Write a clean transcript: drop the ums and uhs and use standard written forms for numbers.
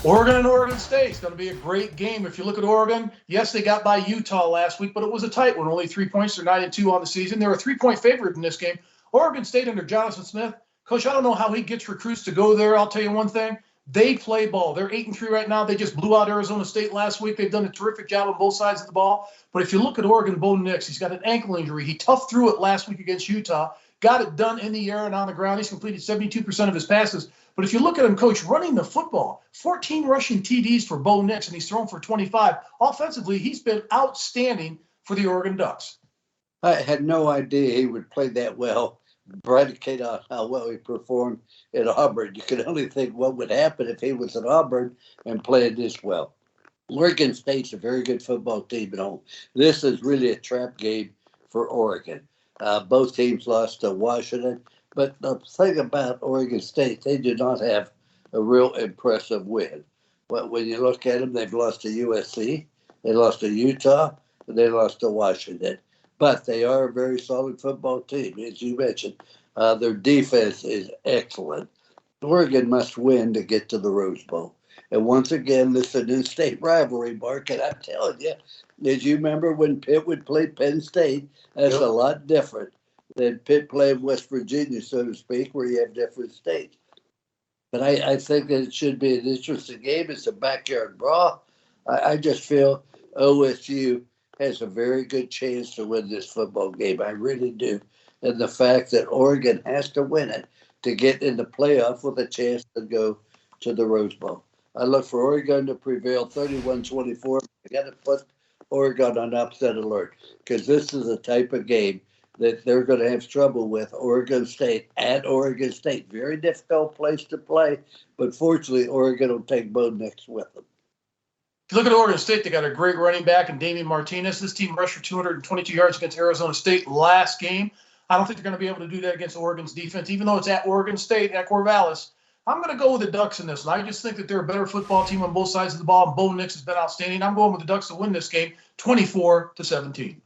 Oregon and Oregon State is going to be a great game. If you look at Oregon, yes, they got by Utah last week, but it was a tight one. Only 3 points. They're 9-2 on the season. They're a 3-point favorite in this game. Oregon State under Jonathan Smith. Coach, I don't know how he gets recruits to go there. I'll tell you one thing. They play ball. They're 8-3 right now. They just blew out Arizona State last week. They've done a terrific job on both sides of the ball. But if you look at Oregon, Bo Nix, he's got an ankle injury. He toughed through it last week against Utah. Got it done in the air and on the ground. He's completed 72% of his passes. But if you look at him, Coach, running the football, 14 rushing TDs for Bo Nix, and he's thrown for 25. Offensively, he's been outstanding for the Oregon Ducks. I had no idea he would play that well, predicate on how well he performed at Auburn. You could only think what would happen if he was at Auburn and played this well. Oregon State's a very good football team at home. This is really a trap game for Oregon. Both teams lost to Washington. But the thing about Oregon State, they do not have a real impressive win. But when you look at them, they've lost to USC, they lost to Utah, and they lost to Washington. But they are a very solid football team, as you mentioned. Their defense is excellent. Oregon must win to get to the Rose Bowl. And once again, this is an in-state rivalry, Mark. And I'm telling you, as you remember when Pitt would play Penn State, that's a lot different than Pitt playing West Virginia, so to speak, where you have different states. But I think that it should be an interesting game. It's a backyard brawl. I just feel OSU has a very good chance to win this football game. I really do. And the fact that Oregon has to win it to get in the playoff with a chance to go to the Rose Bowl. I look for Oregon to prevail 31-24. I got to put Oregon on upset alert because this is the type of game that they're going to have trouble with. Oregon State at Oregon State. Very difficult place to play, but fortunately, Oregon will take Bo Nix with them. If you look at Oregon State, they got a great running back in Damian Martinez. This team rushed for 222 yards against Arizona State last game. I don't think they're going to be able to do that against Oregon's defense, even though it's at Oregon State, at Corvallis. I'm going to go with the Ducks in this, and I just think that they're a better football team on both sides of the ball, and Bo Nix has been outstanding. I'm going with the Ducks to win this game 24-17.